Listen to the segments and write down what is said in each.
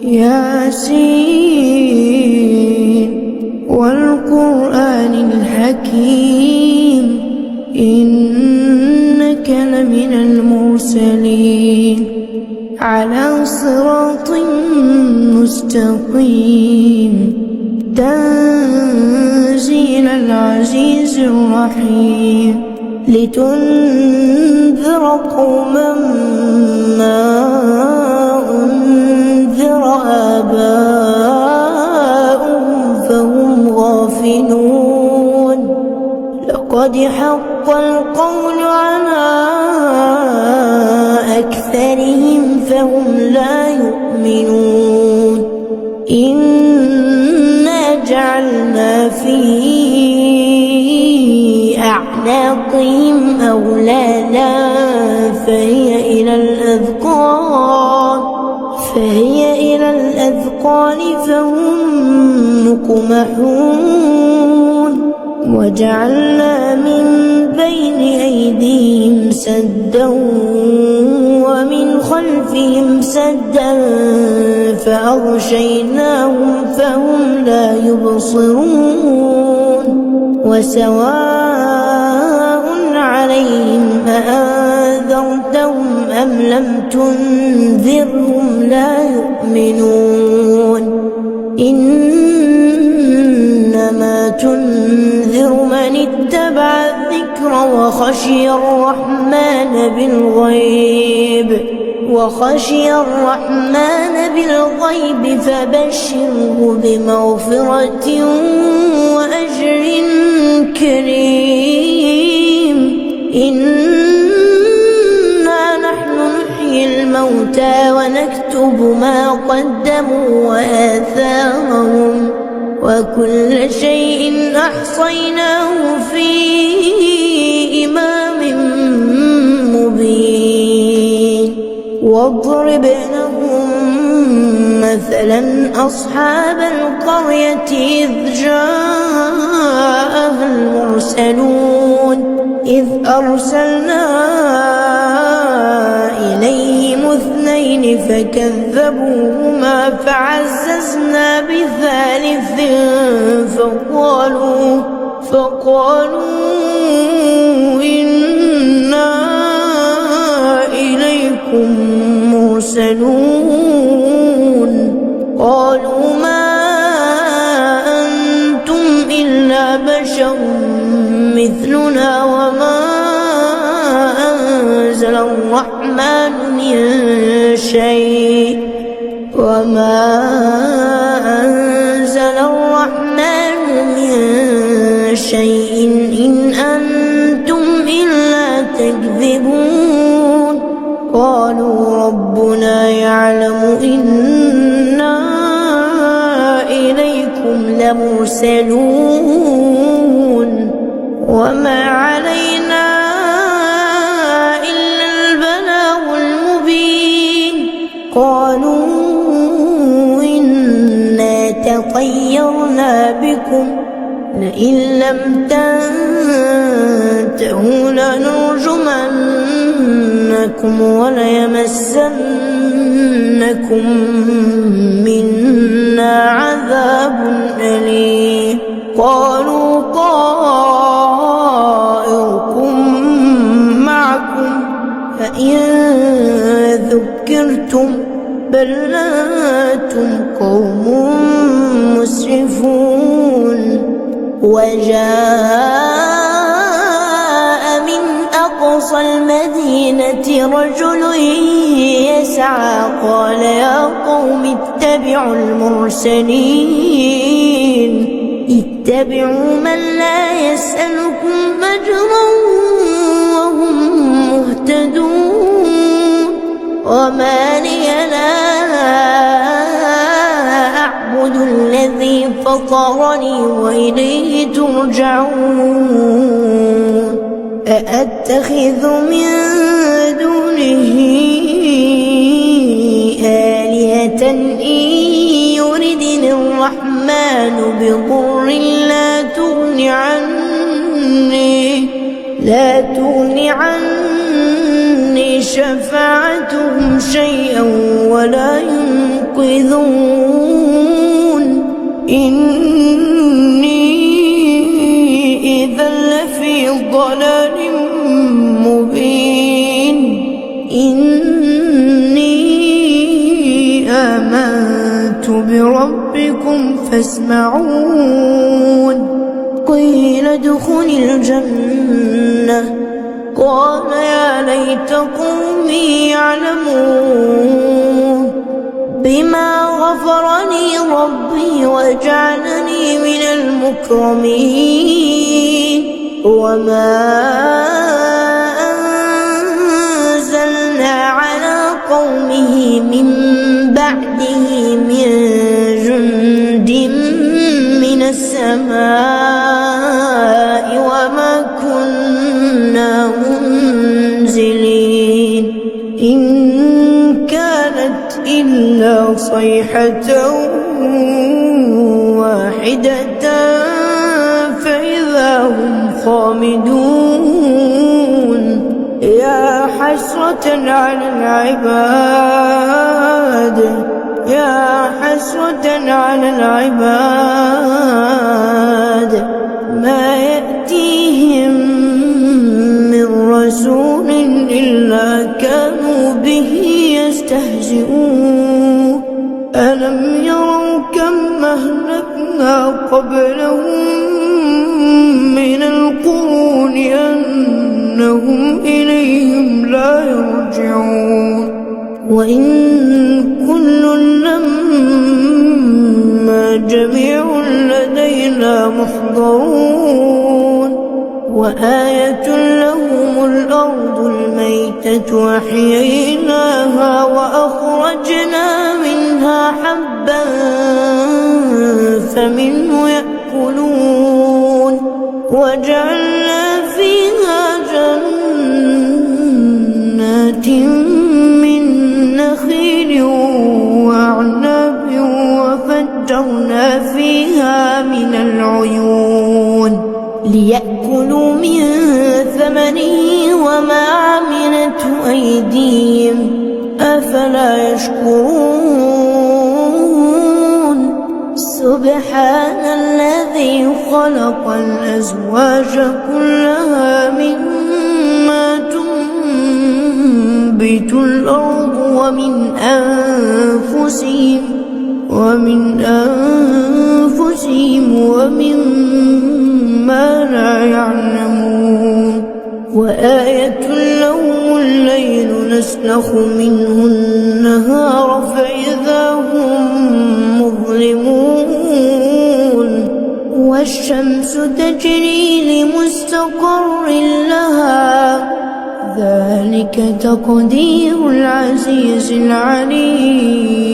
ياسين والقرآن الحكيم إنك لمن المرسلين على صراط مستقيم تنزيل العزيز الرحيم لتنذر قوما ما أنذر آباؤهم فهم غافلون لقد حق القول على أكثرهم فهم لا يؤمنون إنا جعلنا في أعناقهم أغلالا فهي إلى الأذقان فهم مقمحون وجعلنا من بين أيديهم سدا ومن خلفهم سدا فأغشيناهم فهم لا يبصرون وسواء عليهم أأنذرتهم أم لم تنذرهم لا يؤمنون إنما تنذر من اتبع الذكر وخشي الرحمن بالغيب فبشره بمغفرة وأجر كريم إنا نحن نحيي الموتى ونكتب ما قدموا وآثارهم وكل شيء أحصيناه في إمام مبين واضرب لهم مثلا أصحاب القرية إذ جاءها المرسلون إذ أرسلنا إليهم اثنين فكذبوهما فعززنا بثالث فقالوا إنا إليكم مرسلون قالوا ما أنتم إلا بشر مثلنا وما أنزل الرحمن من شيء إن أنتم إلا تكذبون قالوا ربنا يعلم إنا إليكم لمرسلون وما علينا إلا البلاغ المبين قالوا إنا تطيرنا بكم لئن لم تنتهوا لنرجمنكم وليمسنكم منا عذاب أليم قالوا طائركم معكم فإن ذكرتم بل أنتم قوم مسرفون وجاء من أقصى المدينة رجل يسعى قال يا قوم اتبعوا المرسلين اتبعوا من لا يسألكم أجرا وهم مهتدون وما لي لا أعبد الذي فطرني وإليه ترجعون أأتخذ من دونه آلهة إن يردني الرحمن بضر لا تغني عني شفاعتهم شيئا ولا ينقذون توقظون إني إذا لفي ضلال مبين إني آمنت بربكم فاسمعون قيل ادخل الجنة قال يا ليت قومي يعلمون بما غفر لي ربي وجعلني من المكرمين وما أنزلنا على قومه من بعده من جند من السماء وما كنا منزلين إن كانت إلا صيحة واحدة فإذا هم خامدون يا حسرة على العباد يا حسرة على العباد ما يأتيهم من رسول إلا كانوا به يستهزئون ألم يروا كم أهلكنا قبلهم من القرون أنهم إليهم لا يرجعون وإن كل لما جميع لدينا محضرون وآية لهم الأرض الميتة أحييناها وأخرجنا منها حبا فمنه يأكلون وجعلنا فيها جنات من نخيل وأعناب وفجرنا فيها من العيون ليأكلوا من ثمره وما عملته أيديهم أفلا يشكرون سبحان الذي خلق الأزواج كلها مما تنبت الأرض ومن أنفسهم ومما لا يعلمون وآية لهم الليل نسلخ منه النهار فإذا هم مظلمون والشمس تجري لمستقر لها ذلك تقدير العزيز العليم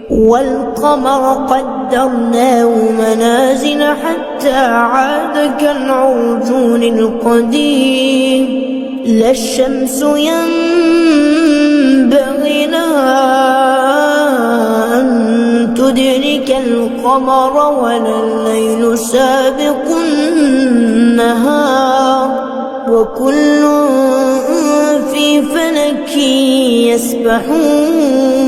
والقمر قدرناه منازل حتى عاد كالعرجون القديم لا الشمس ينبغي لها أن تدرك القمر ولا الليل سابق النهار وكل في فلك يسبحون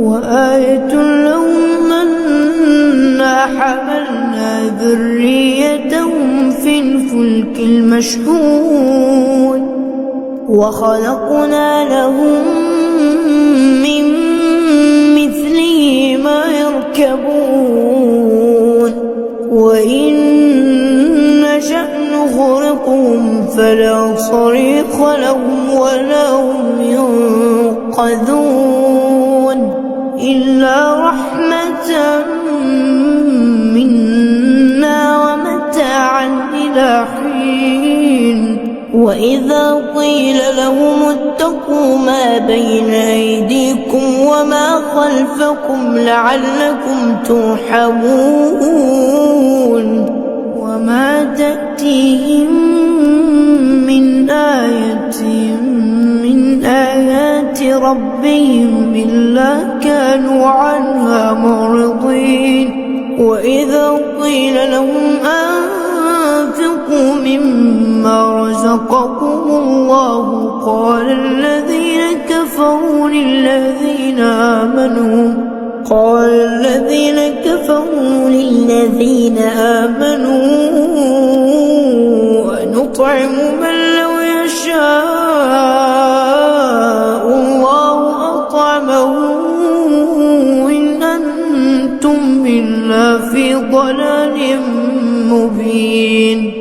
وآية لهم أنا حملنا ذريتهم في الفلك المشحون وخلقنا لهم من مثله ما يركبون وإن نشأ نغرقهم فلا صريخ لهم ولا هم ينقذون إلا رحمة منا ومتاعا إلى حين وإذا قيل لهم اتقوا ما بين أيديكم وما خلفكم لعلكم ترحمون وما تأتيهم من آية من آيات ربهم إلا كانوا عنها معرضين وإذا قيل لهم أنفقوا مما رزقكم الله قال الذين كفروا كفروا للذين آمنوا أنطعم من لو يشاء الله أطعمه إن أنتم إلا في ضلال مبين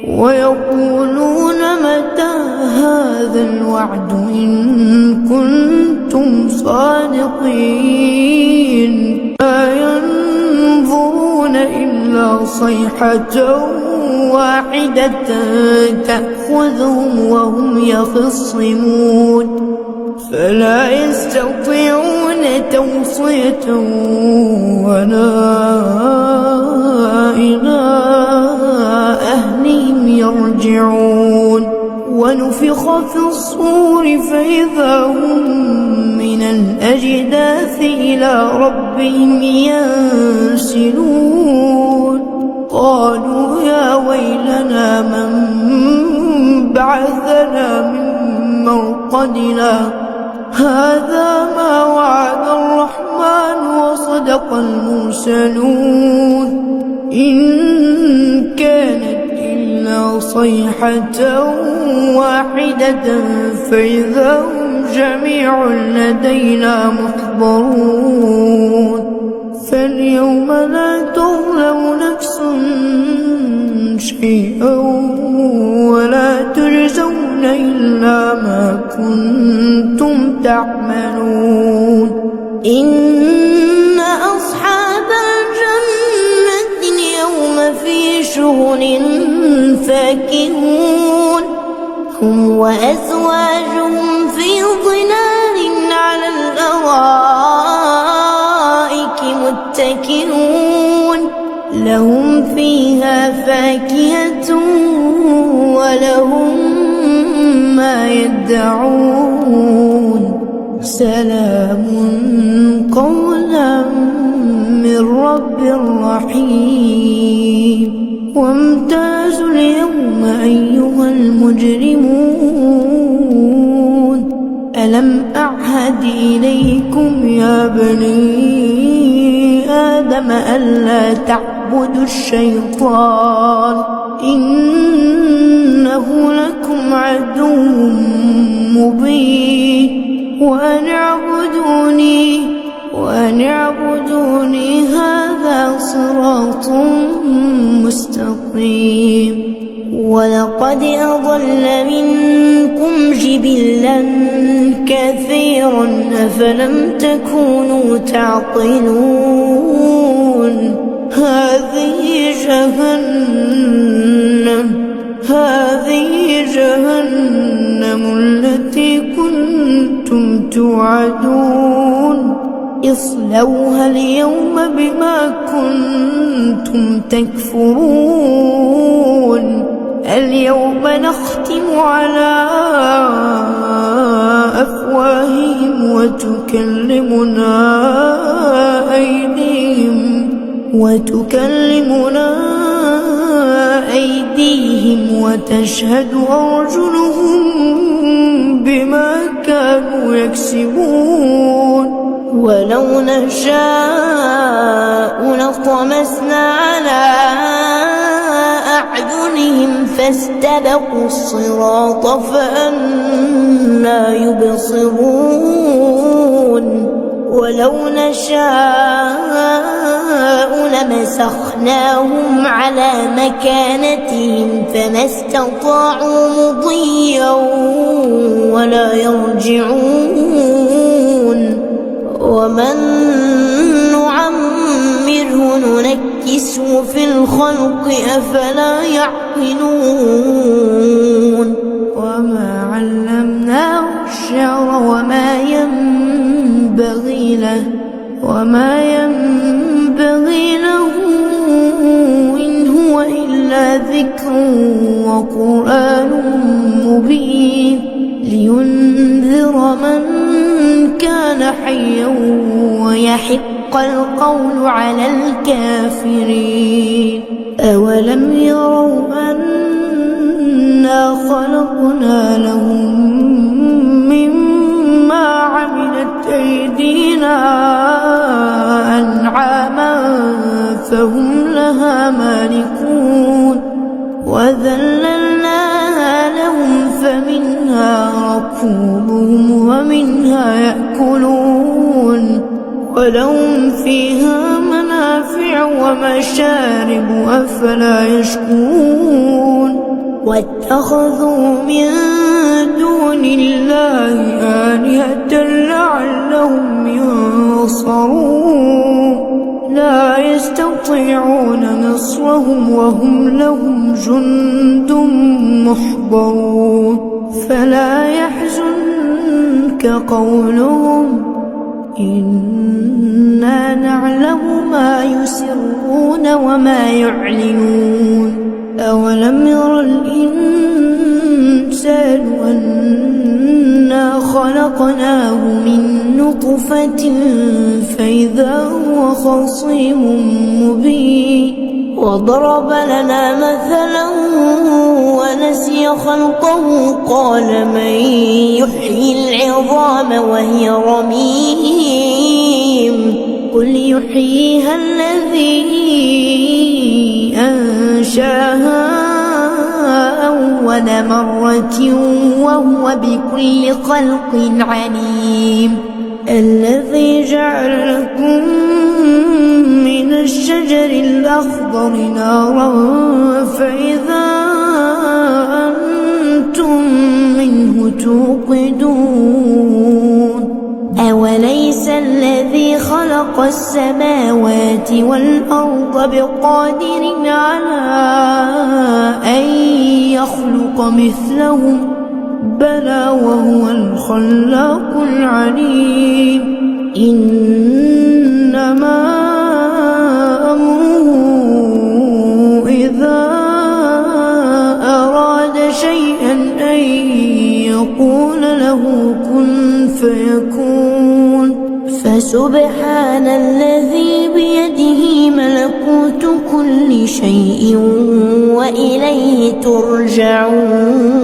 ويقولون متى هذا الوعد إن كنتم صادقين لا ينظرون إلا صيحة واحدة تأخذهم وهم يخصمون فلا يستطيعون توصية ولا إلى أهلهم يرجعون ونفخ في الصور فإذا هم من الأجداث إلى ربهم ينسلون قالوا يا ويلنا من بعثنا من مرقدنا هذا ما وعد الرحمن وصدق المرسلون إن كانت إلا صيحة واحدة فإذا هم جميع لدينا محضرون فاليوم لا تظلم نفس شيئا ولا تجزون إلا ما كنتم تعملون إن أصحاب الجنة اليوم في شغل فاكهون هم وأزواجهم في ظلال على الأرائك متكئون لهم فيها فاكهة ولهم ما يدعون سلام قولا من رب رحيم وامتازوا اليوم أيها المجرمون ألم أعهد إليكم يا بني آدم ألا تعبدوا الشيطان إنه لكم عدو مبين وأن اعبدوني هذا صراط مستقيم ولقد أضل منكم جبلا كثيرا أفلم تكونوا تعقلون هذه جهنم التي كنتم توعدون اصلوها اليوم بما كنتم تكفرون اليوم نختم على أفواههم وتكلمنا أيديهم وتشهد أرجلهم بما كانوا يكسبون ولو نشاء لطمسنا على أعينهم فاستبقوا الصراط فأنى يبصرون ولو نشاء لمسخناهم على مكانتهم فما استطاعوا مضيا ولا يرجعون ومن نعمره ننكسه في الخلق أفلا يعقلون وما علمناه الشعر وما ينبغي له إن هو إلا ذكر وقرآن مبين لينذر من كان حيا ويحق القول على الكافرين أولم يروا أنا خلقنا لهم مما منها أنعاما فهم لها مالكون وذللناها لهم فمنها ركوبهم ومنها يأكلون ولهم فيها منافع ومشارب أفلا يشكرون واتخذوا من دون الله آلهة لعلهم ينصرون لا يستطيعون نصرهم وهم لهم جند محضرون فلا يحزنك قولهم إنا نعلم ما يسرون وما يعلنون أولم ير الإنسان أنا خلقناه من نطفة فإذا هو خصيم مبين وضرب لنا مثلا ونسي خلقه قال من يحيي العظام وهي رميم قل يحييها الذي أنشاها أول مرة وهو بكل خلق عليم الذي جعل لكم من الشجر الأخضر نارا فإذا أنتم منه توقدون أوليس الذي خلق السماوات والأرض بقادر على أن يخلق مثلهم بلى وهو الخلاق العليم إنما أمره إذا أراد شيئا أن يقول له كن فيكون فسبحان الذي بيده ملكوت كل شيء وإليه ترجعون